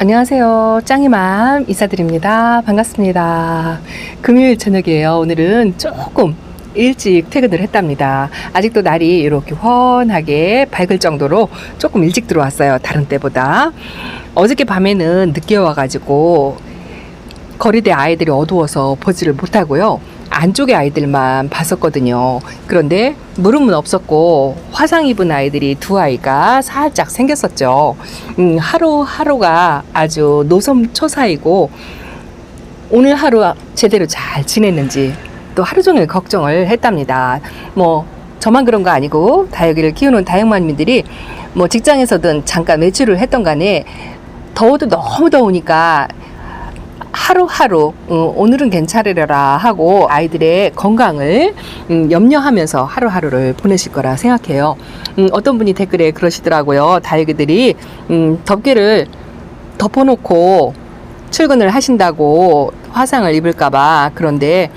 안녕하세요. 짱이맘 인사드립니다. 반갑습니다. 금요일 저녁이에요. 오늘은 조금 일찍 퇴근을 했답니다. 아직도 날이 이렇게 훤하게 밝을 정도로 조금 일찍 들어왔어요. 다른 때보다. 어저께 밤에는 늦게 와가지고 거리대 아이들이 어두워서 보지를 못하고요. 안쪽에 아이들만 봤었거든요. 그런데 물음은 없었고 화상 입은 아이들이 두 아이가 살짝 생겼었죠. 하루하루가 아주 노섬초사이고 오늘 하루 제대로 잘 지냈는지 또 하루 종일 걱정을 했답니다. 뭐 저만 그런 거 아니고 다육이를 키우는 다육맘미들이 뭐 직장에서든 잠깐 외출을 했던 간에 더워도 너무 더우니까 하루하루 오늘은 괜찮으려라 하고 아이들의 건강을 염려하면서 하루하루를 보내실 거라 생각해요. 어떤 분이 댓글에 그러시더라고요. 다육이들이 덮개를 덮어놓고 출근을 하신다고 화상을 입을까봐. 그런데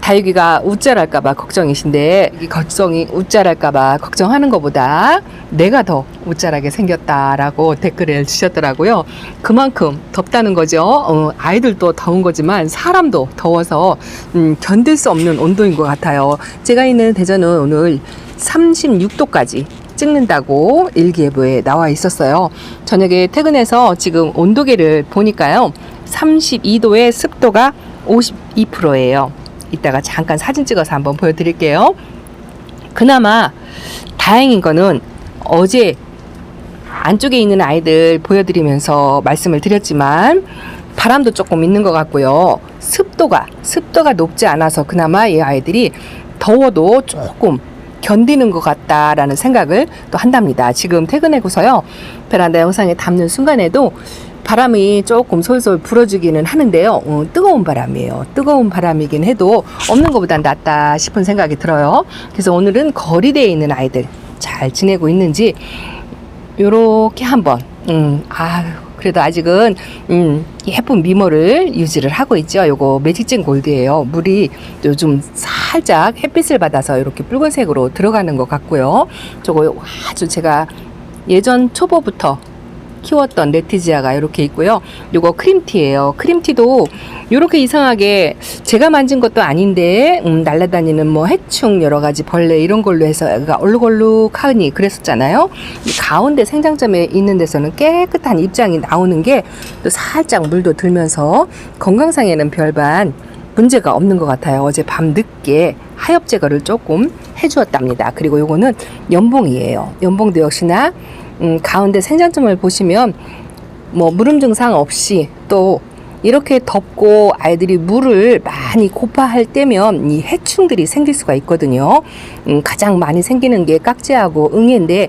다육이가 우짤할까봐 걱정이신데 이 걱정이 우짤할까봐 걱정하는 것보다 내가 더 우짤하게 생겼다라고 댓글을 주셨더라고요. 그만큼 덥다는 거죠. 아이들도 더운 거지만 사람도 더워서 견딜 수 없는 온도인 것 같아요. 제가 있는 대전은 오늘 36도까지 찍는다고 일기예보에 나와 있었어요. 저녁에 퇴근해서 지금 온도계를 보니까요. 32도의 습도가 52%예요. 이따가 잠깐 사진 찍어서 한번 보여드릴게요. 그나마 다행인 거는 어제 안쪽에 있는 아이들 보여드리면서 말씀을 드렸지만 바람도 조금 있는 것 같고요. 습도가 높지 않아서 그나마 이 아이들이 더워도 조금 견디는 것 같다라는 생각을 또 한답니다. 지금 퇴근하고서요. 베란다 영상에 담는 순간에도 바람이 조금 솔솔 불어주기는 하는데요. 뜨거운 바람이에요. 뜨거운 바람이긴 해도 없는 것보단 낫다 싶은 생각이 들어요. 그래서 오늘은 거리대에 있는 아이들 잘 지내고 있는지 요렇게 한번 그래도 아직은 예쁜 미모를 유지를 하고 있죠. 요거 매직젠 골드예요. 물이 요즘 살짝 햇빛을 받아서 이렇게 붉은색으로 들어가는 것 같고요. 저거 아주 제가 예전 초보부터 키웠던 레티지아가 이렇게 있고요. 요거 크림티예요. 크림티도 이렇게 이상하게 제가 만진 것도 아닌데 날아다니는 뭐 해충 여러 가지 벌레 이런 걸로 해서 얼룩얼룩하니 그랬었잖아요. 이 가운데 생장점에 있는 데서는 깨끗한 입장이 나오는 게 또 살짝 물도 들면서 건강상에는 별반 문제가 없는 것 같아요. 어제 밤 늦게 하엽 제거를 조금 해주었답니다. 그리고 요거는 연봉이에요. 연봉도 역시나 가운데 생장점을 보시면 뭐 물음 증상 없이 또 이렇게 덥고 아이들이 물을 많이 고파할 때면 이 해충들이 생길 수가 있거든요. 가장 많이 생기는 게 깍지하고 응애인데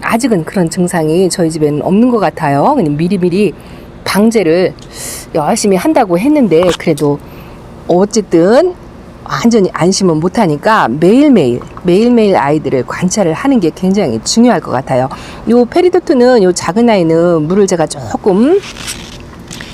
아직은 그런 증상이 저희 집에는 없는 것 같아요. 그냥 미리미리 방제를 열심히 한다고 했는데 그래도 어쨌든 완전히 안심은 못하니까 매일매일 아이들을 관찰을 하는 게 굉장히 중요할 것 같아요. 요 페리도트는 요 작은 아이는 물을 제가 조금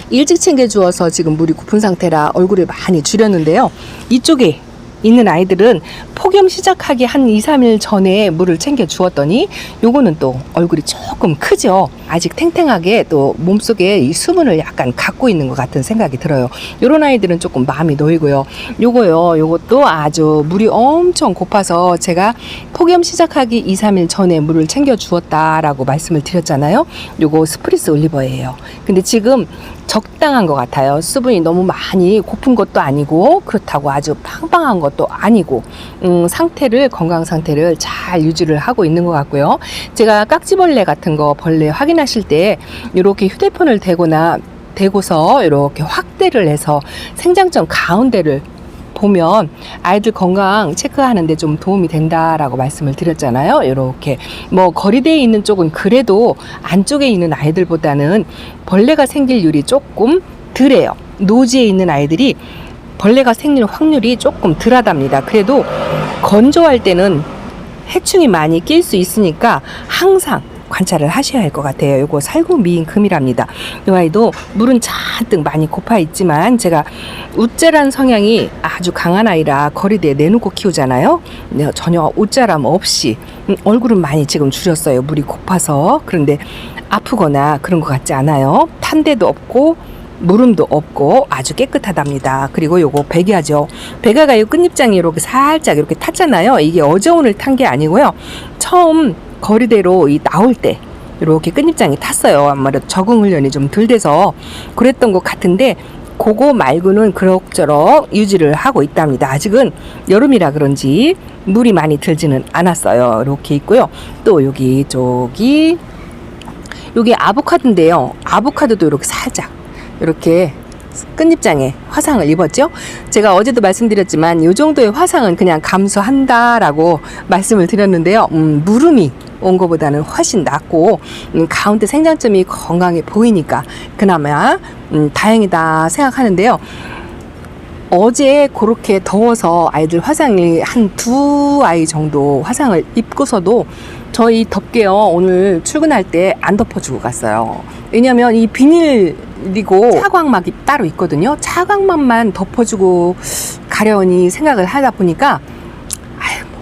일찍 챙겨주어서 지금 물이 고픈 상태라 얼굴을 많이 줄였는데요. 이쪽에 있는 아이들은 폭염 시작하기 한 2-3일 전에 물을 챙겨 주었더니 요거는 또 얼굴이 조금 크죠. 아직 탱탱하게 또 몸속에 이 수분을 약간 갖고 있는 것 같은 생각이 들어요. 요런 아이들은 조금 마음이 놓이고요. 요것도 아주 물이 엄청 고파서 제가 폭염 시작하기 2-3일 전에 물을 챙겨 주었다라고 말씀을 드렸잖아요. 요거 스프리스 올리버예요. 근데 지금 적당한 것 같아요. 수분이 너무 많이 고픈 것도 아니고 그렇다고 아주 팡팡한 것도 아니고 건강 상태를 잘 유지를 하고 있는 것 같고요. 제가 깍지벌레 같은 거 벌레 확인하실 때 이렇게 휴대폰을 대고서 이렇게 확대를 해서 생장점 가운데를 보면 아이들 건강 체크하는데 좀 도움이 된다라고 말씀을 드렸잖아요. 이렇게 뭐 거리대에 있는 쪽은 그래도 안쪽에 있는 아이들보다는 벌레가 생길 율이 조금 덜해요. 노지에 있는 아이들이 벌레가 생길 확률이 조금 덜하답니다. 그래도 건조할 때는 해충이 많이 낄 수 있으니까 항상 관찰을 하셔야 할 것 같아요. 요거 살구미인금이랍니다. 이 아이도 물은 잔뜩 많이 고파 있지만 제가 우째란 성향이 아주 강한 아이라 거리대에 내놓고 키우잖아요. 전혀 우째람 없이 얼굴은 많이 지금 줄였어요. 물이 고파서. 그런데 아프거나 그런 것 같지 않아요. 탄 데도 없고 무름도 없고 아주 깨끗하답니다. 그리고 요거 백야죠. 백야가 이 끝잎장이 이렇게 살짝 이렇게 탔잖아요. 이게 어제 오늘 탄 게 아니고요. 처음 거리대로 나올 때 이렇게 끝잎장이 탔어요. 아무래도 적응 훈련이 좀 덜 돼서 그랬던 것 같은데 그거 말고는 그럭저럭 유지를 하고 있답니다. 아직은 여름이라 그런지 물이 많이 들지는 않았어요. 이렇게 있고요. 또 여기 아보카도인데요. 아보카도도 이렇게 살짝 이렇게 끝잎장에 화상을 입었죠. 제가 어제도 말씀드렸지만 이 정도의 화상은 그냥 감수한다라고 말씀을 드렸는데요. 무름이 온 것보다는 훨씬 낫고 가운데 생장점이 건강해 보이니까 그나마 다행이다 생각하는데요. 어제 그렇게 더워서 아이들 화상이 한 2아이 정도 화상을 입고서도 저희 덥게요 오늘 출근할 때 안 덮어주고 갔어요. 왜냐면 이 비닐이고 차광막이 따로 있거든요. 차광막만 덮어주고 가려니 생각을 하다 보니까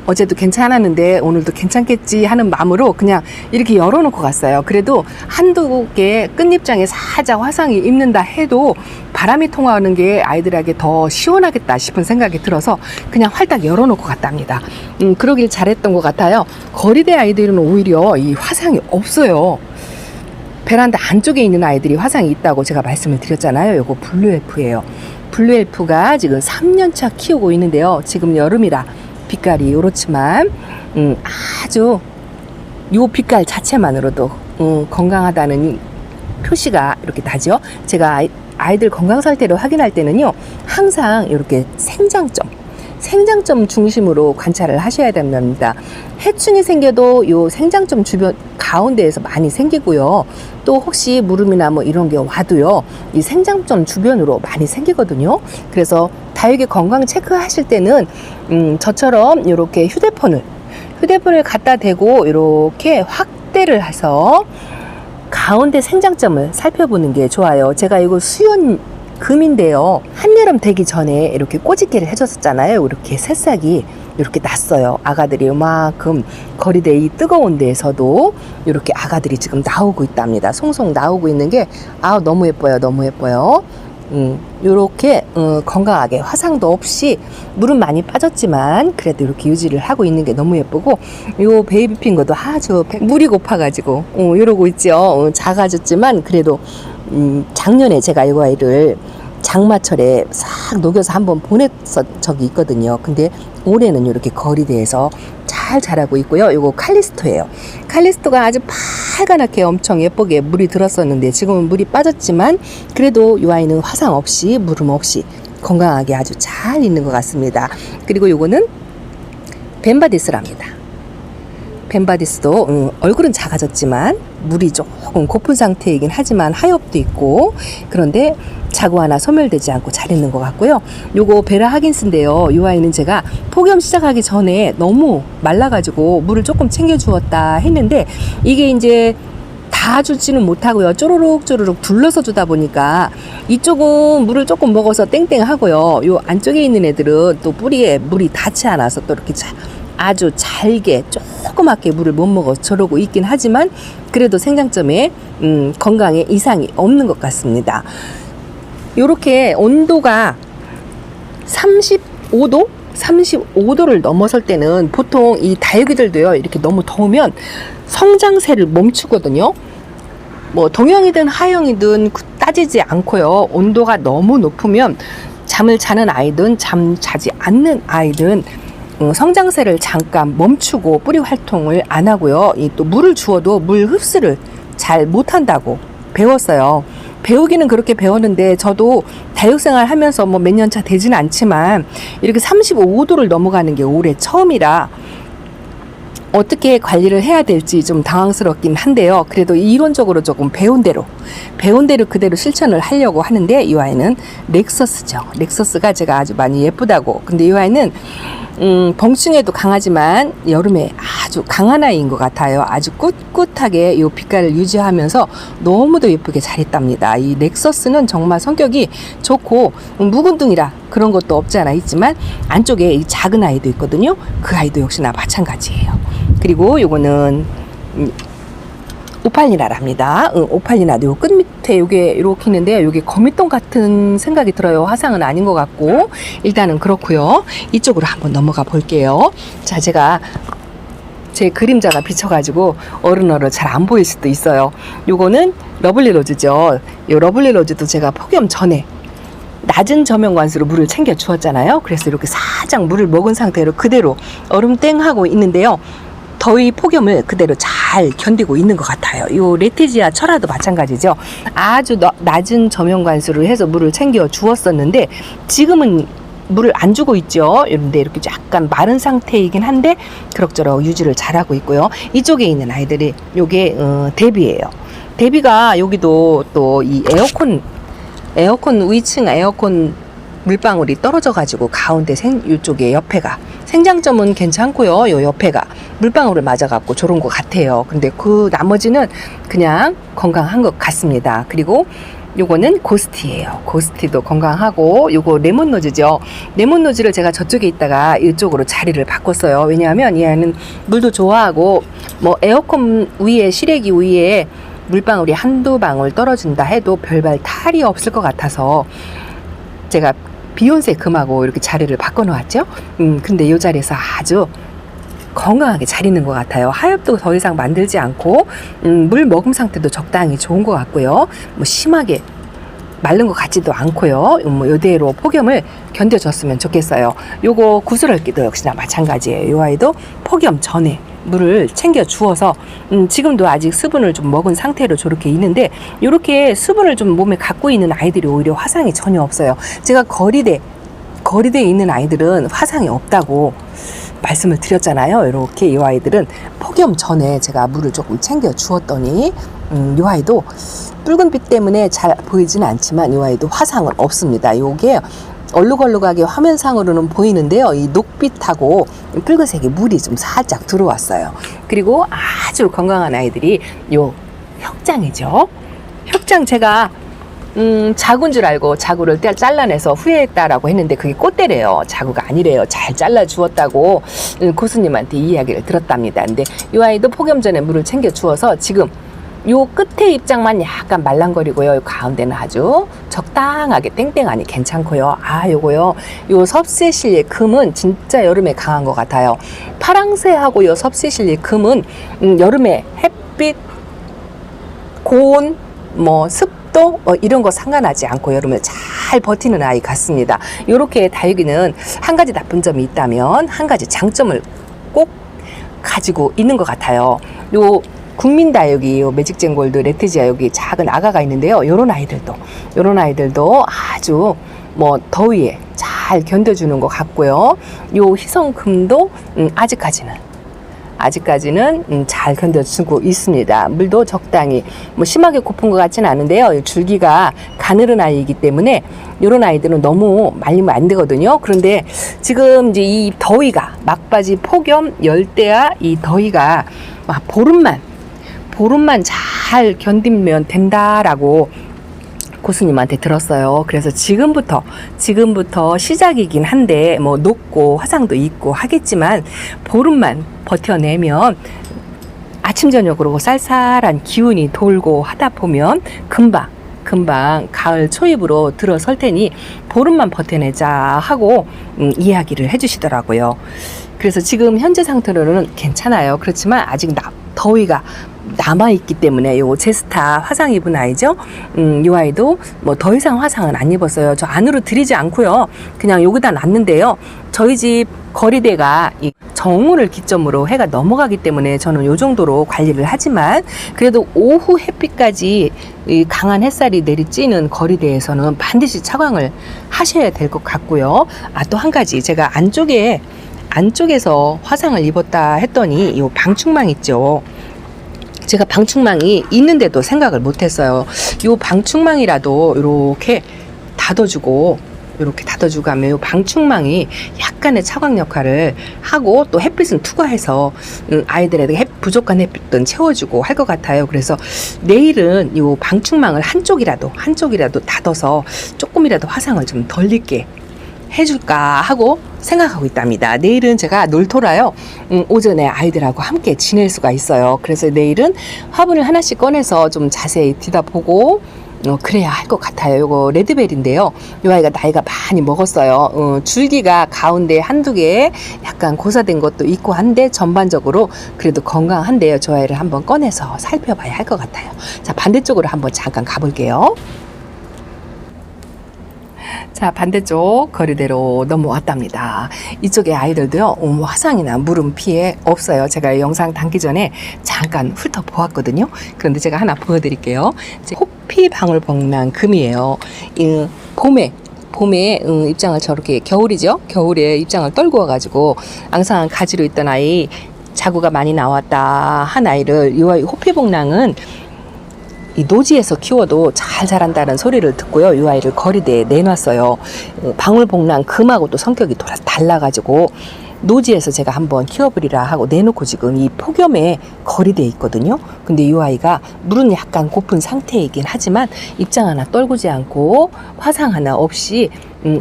어제도 괜찮았는데 오늘도 괜찮겠지 하는 마음으로 그냥 이렇게 열어놓고 갔어요. 그래도 한두 개 끝잎장에 살짝 화상이 입는다 해도 바람이 통하는 게 아이들에게 더 시원하겠다 싶은 생각이 들어서 그냥 활딱 열어놓고 갔답니다. 그러길 잘했던 것 같아요. 거리대 아이들은 오히려 이 화상이 없어요. 베란다 안쪽에 있는 아이들이 화상이 있다고 제가 말씀을 드렸잖아요. 요거 블루엘프예요. 블루엘프가 지금 3년차 키우고 있는데요. 지금 여름이라 빛깔이 이렇지만 아주 요 빛깔 자체만으로도 건강하다는 표시가 이렇게 나죠. 제가 아이들 건강 상태를 확인할 때는요 항상 이렇게 생장점 중심으로 관찰을 하셔야 됩니다. 해충이 생겨도 요 생장점 주변 가운데에서 많이 생기고요. 또 혹시 무름이나 뭐 이런 게 와도요 이 생장점 주변으로 많이 생기거든요. 그래서 다육이 건강 체크하실 때는 저처럼 이렇게 휴대폰을 갖다 대고 이렇게 확대를 해서 가운데 생장점을 살펴보는 게 좋아요. 제가 이거 수연금인데요. 한여름 되기 전에 이렇게 꼬집기를 해줬었잖아요. 이렇게 새싹이 이렇게 났어요. 아가들이 요만큼 거리대 이 뜨거운 데에서도 이렇게 아가들이 지금 나오고 있답니다. 송송 나오고 있는 게 너무 예뻐요. 너무 예뻐요. 요렇게 건강하게 화상도 없이 물은 많이 빠졌지만 그래도 이렇게 유지를 하고 있는 게 너무 예쁘고 요 베이비핑거도 아주 물이 고파가지고 이러고 있죠. 작아졌지만 그래도 작년에 제가 이 아이를 장마철에 싹 녹여서 한번 보냈던 적이 있거든요. 근데 올해는 이렇게 거리대에서 잘 자라고 있고요. 요거 칼리스토예요. 칼리스토가 아주 빨간하게 엄청 예쁘게 물이 들었었는데 지금은 물이 빠졌지만 그래도 이 아이는 화상 없이 무름 없이 건강하게 아주 잘 있는 것 같습니다. 그리고 요거는 벤바디스랍니다. 벤바디스도 얼굴은 작아졌지만 물이 조금 고픈 상태이긴 하지만 하엽도 있고 그런데 자구 하나 소멸되지 않고 잘 있는 것 같고요. 요거 베라 하긴스인데요. 이 아이는 제가 폭염 시작하기 전에 너무 말라가지고 물을 조금 챙겨 주었다 했는데 이게 이제 다 주지는 못하고요. 쪼르륵 둘러서 주다 보니까 이쪽은 물을 조금 먹어서 땡땡하고요. 요 안쪽에 있는 애들은 또 뿌리에 물이 닿지 않아서 또 이렇게 아주 잘게 조그맣게 물을 못 먹어 저러고 있긴 하지만 그래도 생장점에 건강에 이상이 없는 것 같습니다. 이렇게 온도가 35도를 넘어설 때는 보통 이 다육이들도요 이렇게 너무 더우면 성장세를 멈추거든요. 뭐 동형이든 하형이든 따지지 않고요. 온도가 너무 높으면 잠을 자는 아이든 자지 않는 아이든 성장세를 잠깐 멈추고 뿌리 활동을 안 하고요. 또 물을 주어도 물 흡수를 잘 못한다고 배웠어요. 배우기는 그렇게 배웠는데 저도 다육생활 하면서 뭐 몇 년 차 되지는 않지만 이렇게 35도를 넘어가는 게 올해 처음이라 어떻게 관리를 해야 될지 좀 당황스럽긴 한데요. 그래도 이론적으로 조금 배운 대로 그대로 실천을 하려고 하는데 이 아이는 렉서스죠. 렉서스가 제가 아주 많이 예쁘다고. 근데 이 아이는 벙충에도 강하지만 여름에 아주 강한 아이인 것 같아요. 아주 꿋꿋하게 이 빛깔을 유지하면서 너무도 예쁘게 잘했답니다. 이 렉서스는 정말 성격이 좋고 묵은둥이라 그런 것도 없지 않아 있지만 안쪽에 이 작은 아이도 있거든요. 그 아이도 역시나 마찬가지예요. 그리고 요거는 오팔리나랍니다. 오팔리나 요 끝밑에 요게 이렇게 있는데 요게 거미똥 같은 생각이 들어요. 화상은 아닌 것 같고 일단은 그렇고요. 이쪽으로 한번 넘어가 볼게요. 자, 제가 제 그림자가 비쳐가지고 어른어른 잘 안 보일 수도 있어요. 요거는 러블리 로즈죠. 요 러블리 로즈도 제가 폭염 전에 낮은 저명관수로 물을 챙겨 주었잖아요. 그래서 이렇게 살짝 물을 먹은 상태로 그대로 얼음땡하고 있는데요. 더위 폭염을 그대로 잘 견디고 있는 것 같아요. 요 레티지아 철화도 마찬가지죠. 아주 낮은 저명관수를 해서 물을 챙겨 주었었는데 지금은 물을 안 주고 있죠. 이런데 이렇게 약간 마른 상태이긴 한데 그럭저럭 유지를 잘하고 있고요. 이쪽에 있는 아이들이 요게 데비예요. 데비가 여기도 또 이 에어컨 위층 에어컨 물방울이 떨어져 가지고 가운데 이쪽에 옆에가 생장점은 괜찮고요. 요 옆에가 물방울을 맞아 갖고 저런 것 같아요. 근데 그 나머지는 그냥 건강한 것 같습니다. 그리고 요거는 고스티예요. 고스티도 건강하고 요거 레몬노즈죠. 레몬노즈를 제가 저쪽에 있다가 이쪽으로 자리를 바꿨어요. 왜냐하면 이 아이는 물도 좋아하고 뭐 에어컨 위에 실외기 위에 물방울이 한두 방울 떨어진다 해도 별발 탈이 없을 것 같아서 제가 비욘세 금하고 이렇게 자리를 바꿔 놓았죠. 근데 이 자리에서 아주 건강하게 잘 있는 것 같아요. 하엽도 더 이상 만들지 않고 물 먹음 상태도 적당히 좋은 것 같고요. 뭐 심하게 마른 것 같지도 않고요. 뭐 이대로 폭염을 견뎌줬으면 좋겠어요. 요거 구슬얼기도 역시나 마찬가지예요. 이 아이도 폭염 전에 물을 챙겨 주어서 지금도 아직 수분을 좀 먹은 상태로 저렇게 있는데 이렇게 수분을 좀 몸에 갖고 있는 아이들이 오히려 화상이 전혀 없어요. 제가 거리대에 있는 아이들은 화상이 없다고 말씀을 드렸잖아요. 이렇게 이 아이들은 폭염 전에 제가 물을 조금 챙겨 주었더니 이 아이도 붉은빛 때문에 잘 보이지는 않지만 이 아이도 화상은 없습니다. 요게 얼룩얼룩하게 화면상으로는 보이는데요. 이 녹빛하고 붉은색의 물이 좀 살짝 들어왔어요. 그리고 아주 건강한 아이들이 요 혁장이죠. 혁장 제가 자구인 줄 알고 자구를 잘라내서 후회했다라고 했는데 그게 꽃대래요. 자구가 아니래요. 잘 잘라 주었다고 고수님한테 이야기를 들었답니다. 근데 이 아이도 폭염 전에 물을 챙겨 주어서 지금 요 끝에 입장만 약간 말랑거리고요. 요 가운데는 아주 적당하게 땡땡하니 괜찮고요. 요거요. 요 섭세실리 금은 진짜 여름에 강한 것 같아요. 파랑새하고 요 섭세실리 금은 여름에 햇빛, 고온, 뭐 습도 이런 거 상관하지 않고 여름에 잘 버티는 아이 같습니다. 요렇게 다육이는 한 가지 나쁜 점이 있다면 한 가지 장점을 꼭 가지고 있는 것 같아요. 요 국민다육이 매직젠골드 레티지아 여기 작은 아가가 있는데요. 요런 아이들도 아주 뭐 더위에 잘 견뎌주는 것 같고요. 요 희성금도 아직까지는 잘 견뎌주고 있습니다. 물도 적당히 뭐 심하게 고픈 것 같지는 않은데요. 줄기가 가늘은 아이이기 때문에 이런 아이들은 너무 말리면 안 되거든요. 그런데 지금 이제 이 더위가 막바지 폭염 열대야 이 더위가 보름만 잘 견디면 된다라고 고수님한테 들었어요. 그래서 지금부터 시작이긴 한데 뭐 녹고 화상도 있고 하겠지만 보름만 버텨내면 아침 저녁으로 쌀쌀한 기운이 돌고 하다 보면 금방 가을 초입으로 들어설 테니 보름만 버텨내자 하고 이야기를 해주시더라고요. 그래서 지금 현재 상태로는 괜찮아요. 그렇지만 아직 더위가 남아있기 때문에 요 제스타 화상 입은 아이죠. 이 아이도 뭐 더 이상 화상은 안 입었어요. 저 안으로 들이지 않고요. 그냥 여기다 놨는데요. 저희 집 거리대가 이 정오를 기점으로 해가 넘어가기 때문에 저는 요 정도로 관리를 하지만 그래도 오후 햇빛까지 이 강한 햇살이 내리쬐는 거리대에서는 반드시 차광을 하셔야 될 것 같고요. 또 한 가지 제가 안쪽에서 화상을 입었다 했더니 이 방충망 있죠. 제가 방충망이 있는데도 생각을 못했어요. 이 방충망이라도 이렇게 닫아주고 하면 이 방충망이 약간의 차광 역할을 하고 또 햇빛은 투과해서 아이들에게 부족한 햇빛은 채워주고 할 것 같아요. 그래서 내일은 이 방충망을 한쪽이라도 닫아서 조금이라도 화상을 좀 덜 입게 해줄까 하고 생각하고 있답니다. 내일은 제가 놀토라요. 오전에 아이들하고 함께 지낼 수가 있어요. 그래서 내일은 화분을 하나씩 꺼내서 좀 자세히 뒤다보고 그래야 할 것 같아요. 요거 레드벨인데요. 요 아이가 나이가 많이 먹었어요. 줄기가 가운데 한두 개 약간 고사된 것도 있고 한데 전반적으로 그래도 건강한데요. 저 아이를 한번 꺼내서 살펴봐야 할 것 같아요. 자, 반대쪽으로 한번 잠깐 가볼게요. 자, 반대쪽 거리대로 넘어왔답니다. 이쪽에 아이들도요, 화상이나 물음 피해 없어요. 제가 영상 담기 전에 잠깐 훑어보았거든요. 그런데 제가 하나 보여드릴게요. 호피방울복랑 금이에요. 봄에 입장을 저렇게, 겨울이죠? 겨울에 입장을 떨고 와가지고 앙상한 가지로 있던 아이, 자구가 많이 나왔다 한 아이를, 이 호피복랑은 이 노지에서 키워도 잘 자란다는 소리를 듣고요. 이 아이를 거리대에 내놨어요. 방울복랑 금하고 또 성격이 달라가지고 노지에서 제가 한번 키워보리라 하고 내놓고 지금 이 폭염에 거리대에 있거든요. 근데 이 아이가 물은 약간 고픈 상태이긴 하지만 입장 하나 떨구지 않고 화상 하나 없이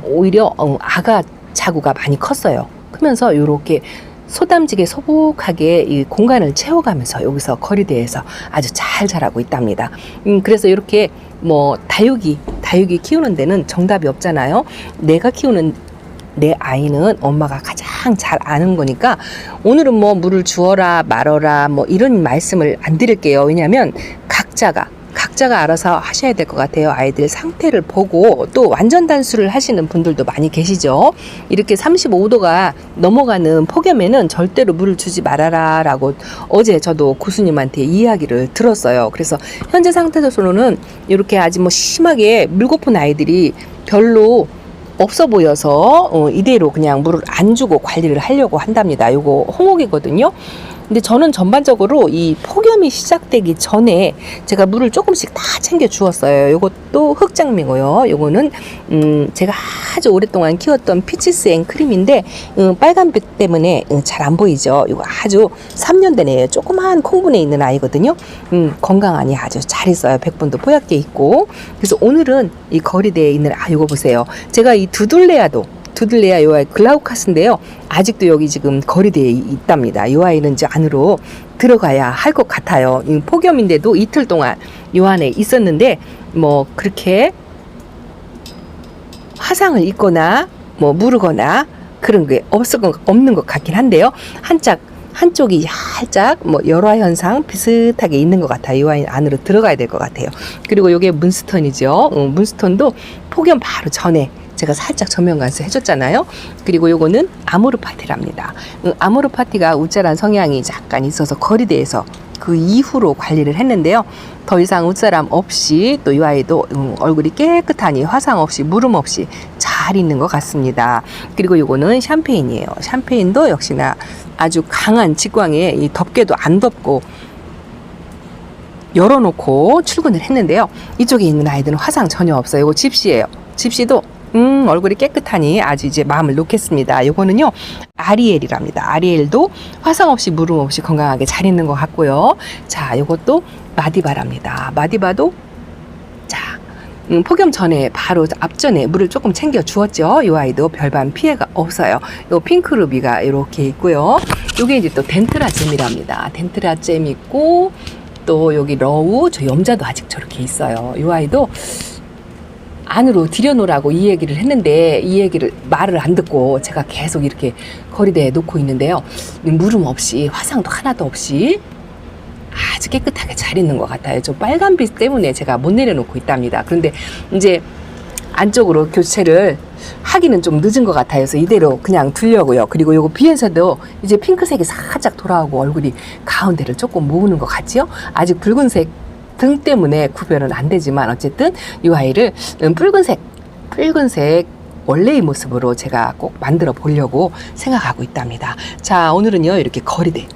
오히려 아가 자구가 많이 컸어요. 크면서 이렇게 소담지게 소복하게 이 공간을 채워가면서 여기서 거리대에서 아주 잘 자라고 있답니다. 그래서 이렇게 뭐 다육이 키우는 데는 정답이 없잖아요. 내가 키우는 내 아이는 엄마가 가장 잘 아는 거니까 오늘은 뭐 물을 주어라 말어라 뭐 이런 말씀을 안 드릴게요. 왜냐하면 각자가 알아서 하셔야 될 것 같아요. 아이들 상태를 보고. 또 완전 단수를 하시는 분들도 많이 계시죠. 이렇게 35도가 넘어가는 폭염에는 절대로 물을 주지 말아라 라고 어제 저도 고수님한테 이야기를 들었어요. 그래서 현재 상태로는 이렇게 아직 뭐 심하게 물 고픈 아이들이 별로 없어 보여서 이대로 그냥 물을 안 주고 관리를 하려고 한답니다. 요거 홍옥이거든요. 근데 저는 전반적으로 이 폭염이 시작되기 전에 제가 물을 조금씩 다 챙겨 주었어요. 요것도 흑장미고요. 요거는 제가 아주 오랫동안 키웠던 피치스 앤 크림인데 빨간빛 때문에 잘 안 보이죠. 요거 아주 3년 된 애예요. 조그만 콩분에 있는 아이거든요. 건강하니 아주 잘 있어요. 백분도 뽀얗게 있고. 그래서 오늘은 이 거리대에 있는 요거 보세요. 제가 이 두들레아 요 아이 글라우카스인데요. 아직도 여기 지금 거리대에 있답니다. 이 아이는 이제 안으로 들어가야 할 것 같아요. 폭염인데도 이틀 동안 이 안에 있었는데 뭐 그렇게 화상을 입거나 뭐 무르거나 그런 게 없는 것 같긴 한데요. 한쪽이 살짝 뭐 열화 현상 비슷하게 있는 것 같아요. 이 와인 안으로 들어가야 될 것 같아요. 그리고 이게 문스턴이죠. 문스턴도 폭염 바로 전에 제가 살짝 전면 관수 해줬잖아요. 그리고 요거는 아모르파티랍니다. 아모르파티가 우짜란 성향이 약간 있어서 거리대에서 그 이후로 관리를 했는데요. 더 이상 웃사람 없이 또 이 아이도 얼굴이 깨끗하니 화상 없이 물음 없이 잘 있는 것 같습니다. 그리고 요거는 샴페인이에요. 샴페인도 역시나 아주 강한 직광에 이 덥게도 안 덥고 열어놓고 출근을 했는데요. 이쪽에 있는 아이들은 화상 전혀 없어요. 이거 집시예요. 집시도 얼굴이 깨끗하니 아주 이제 마음을 놓겠습니다. 요거는요 아리엘이랍니다. 아리엘도 화상 없이 물음 없이 건강하게 잘 있는 것 같고요. 자, 요것도 마디바랍니다. 마디바도 자 폭염 전에 바로 앞전에 물을 조금 챙겨 주었죠. 이 아이도 별반 피해가 없어요. 요 핑크루비가 이렇게 있고요. 요게 이제 또 덴트라잼이랍니다. 덴트라잼 있고 또 여기 러우 저 염자도 아직 저렇게 있어요. 이 아이도 안으로 들여놓으라고 이 얘기를 했는데 이 얘기를 말을 안 듣고 제가 계속 이렇게 거리대에 놓고 있는데요. 물음 없이 화상도 하나도 없이 아주 깨끗하게 잘 있는 것 같아요. 저 빨간빛 때문에 제가 못 내려놓고 있답니다. 그런데 이제 안쪽으로 교체를 하기는 좀 늦은 것 같아요. 그래서 이대로 그냥 두려고요. 그리고 요거 비엔서도 이제 핑크색이 살짝 돌아오고 얼굴이 가운데를 조금 모으는 것 같지요? 아직 붉은색 등 때문에 구별은 안 되지만 어쨌든 이 아이를 붉은색 원래의 모습으로 제가 꼭 만들어 보려고 생각하고 있답니다. 자, 오늘은요 이렇게 거리대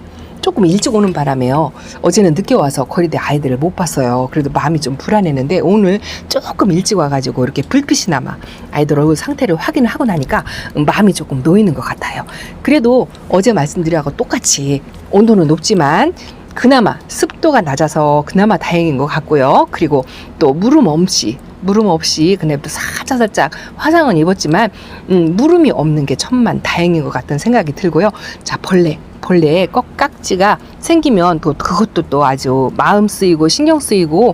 조금 일찍 오는 바람에요. 어제는 늦게 와서 거리대 아이들을 못 봤어요. 그래도 마음이 좀 불안했는데 오늘 조금 일찍 와가지고 이렇게 불빛이나마 아이들 얼굴 상태를 확인을 하고 나니까 마음이 조금 놓이는 것 같아요. 그래도 어제 말씀드린 똑같이 온도는 높지만 그나마 습도가 낮아서 그나마 다행인 것 같고요. 그리고 또 물음 없이 물음 없이 그냥 또 살짝 화상은 입었지만 물음이 없는 게 천만 다행인 것 같은 생각이 들고요. 자, 벌레의 껍깍지가 생기면 또 그것도 또 아주 마음 쓰이고 신경 쓰이고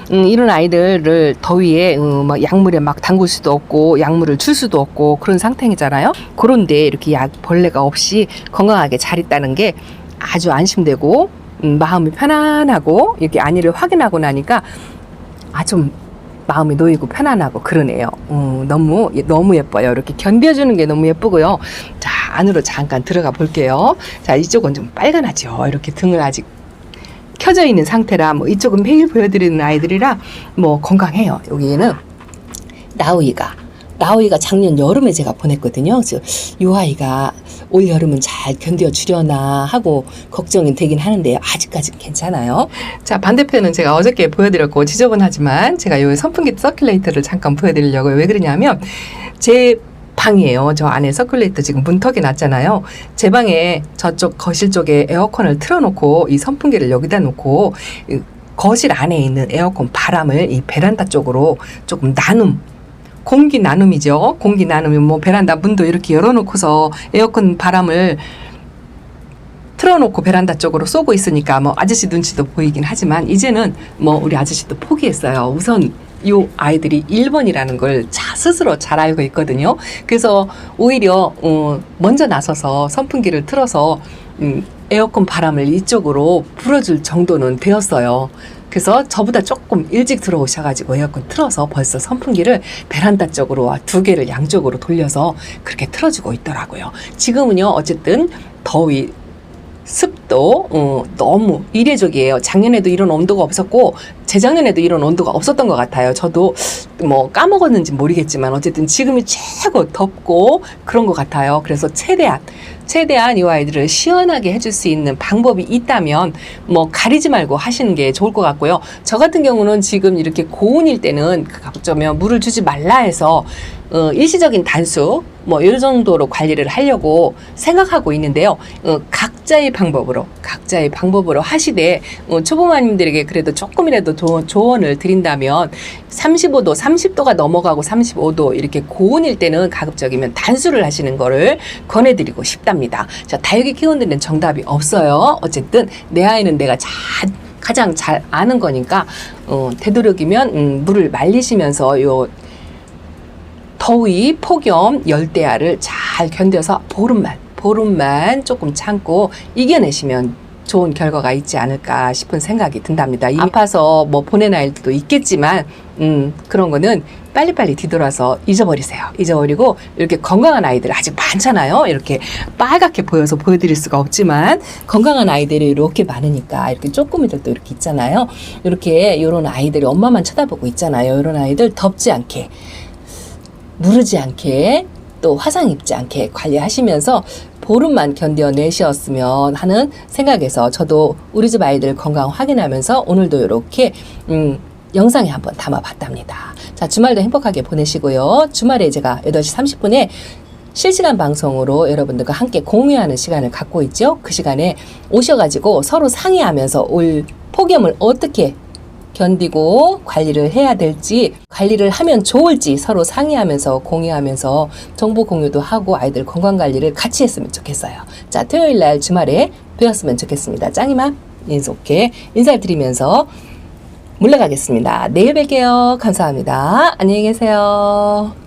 이런 아이들을 더위에 막 약물에 막 담글 수도 없고 약물을 줄 수도 없고 그런 상태이잖아요. 그런데 이렇게 벌레가 없이 건강하게 잘 있다는 게 아주 안심되고 마음이 편안하고 이렇게 안위를 확인하고 나니까 아주 마음이 놓이고 편안하고 그러네요. 너무 예뻐요. 이렇게 견뎌주는 게 너무 예쁘고요. 자, 안으로 잠깐 들어가 볼게요. 자, 이쪽은 좀 빨간하죠. 이렇게 등을 아직 켜져 있는 상태라 뭐 이쪽은 매일 보여드리는 아이들이라 뭐 건강해요. 여기에는 나우이가 작년 여름에 제가 보냈거든요. 그래서 이 아이가 올 여름은 잘 견뎌주려나 하고 걱정이 되긴 하는데요. 아직까지는 괜찮아요. 자, 반대편은 제가 어저께 보여드렸고 지저분하지만 제가 이 선풍기 서큘레이터를 잠깐 보여드리려고요. 왜 그러냐면 제 방이에요. 저 안에 서큘레이터 지금 문턱이 났잖아요. 제 방에 저쪽 거실 쪽에 에어컨을 틀어놓고 이 선풍기를 여기다 놓고 거실 안에 있는 에어컨 바람을 이 베란다 쪽으로 조금 공기 나눔이죠. 공기 나눔이 뭐 베란다 문도 이렇게 열어놓고서 에어컨 바람을 틀어놓고 베란다 쪽으로 쏘고 있으니까 뭐 아저씨 눈치도 보이긴 하지만 이제는 뭐 우리 아저씨도 포기했어요. 우선 요 아이들이 1번이라는 걸 스스로 잘 알고 있거든요. 그래서 오히려 먼저 나서서 선풍기를 틀어서 에어컨 바람을 이쪽으로 불어줄 정도는 되었어요. 그래서 저보다 조금 일찍 들어오셔가지고 에어컨 틀어서 벌써 선풍기를 베란다 쪽으로 2개를 양쪽으로 돌려서 그렇게 틀어주고 있더라고요. 지금은요, 어쨌든 더위, 습도 너무 이례적이에요. 작년에도 이런 온도가 없었고 재작년에도 이런 온도가 없었던 것 같아요. 저도 뭐 까먹었는지 모르겠지만 어쨌든 지금이 최고 덥고 그런 것 같아요. 그래서 최대한 이 아이들을 시원하게 해줄 수 있는 방법이 있다면 뭐 가리지 말고 하시는 게 좋을 것 같고요. 저 같은 경우는 지금 이렇게 고온일 때는 어쩌면 물을 주지 말라 해서 일시적인 단수 뭐 이 정도로 관리를 하려고 생각하고 있는데요. 각자의 방법으로 하시되 초보마님들에게 그래도 조금이라도 조언을 드린다면 35도, 30도가 넘어가고 35도 이렇게 고온일 때는 가급적이면 단수를 하시는 거를 권해드리고 싶답니다. 자, 다육이 키우는 정답이 없어요. 어쨌든 내 아이는 내가 가장 잘 아는 거니까 되도록이면 물을 말리시면서 요 더위, 폭염, 열대야를 잘 견뎌서 보름만 조금 참고 이겨내시면 좋은 결과가 있지 않을까 싶은 생각이 든답니다. 아파서 뭐 보낸 아이들도 있겠지만 그런 거는 빨리빨리 뒤돌아서 잊어버리고 이렇게 건강한 아이들 아직 많잖아요. 이렇게 빨갛게 보여서 보여드릴 수가 없지만 건강한 아이들이 이렇게 많으니까 이렇게 쪼꼬미들도 이렇게 있잖아요. 이렇게 이런 아이들이 엄마만 쳐다보고 있잖아요. 이런 아이들 덥지 않게 무르지 않게 또 화상 입지 않게 관리하시면서 보름만 견뎌내셨으면 하는 생각에서 저도 우리 집 아이들 건강 확인하면서 오늘도 이렇게 영상에 한번 담아봤답니다. 자, 주말도 행복하게 보내시고요. 주말에 제가 8시 30분에 실시간 방송으로 여러분들과 함께 공유하는 시간을 갖고 있죠. 그 시간에 오셔가지고 서로 상의하면서 올 폭염을 어떻게 견디고 관리를 해야 될지, 관리를 하면 좋을지 서로 상의하면서 공유하면서 정보 공유도 하고 아이들 건강 관리를 같이 했으면 좋겠어요. 자, 토요일 날 주말에 뵈었으면 좋겠습니다. 짱이맘 인속해 인사를 드리면서 물러가겠습니다. 내일 뵐게요. 감사합니다. 안녕히 계세요.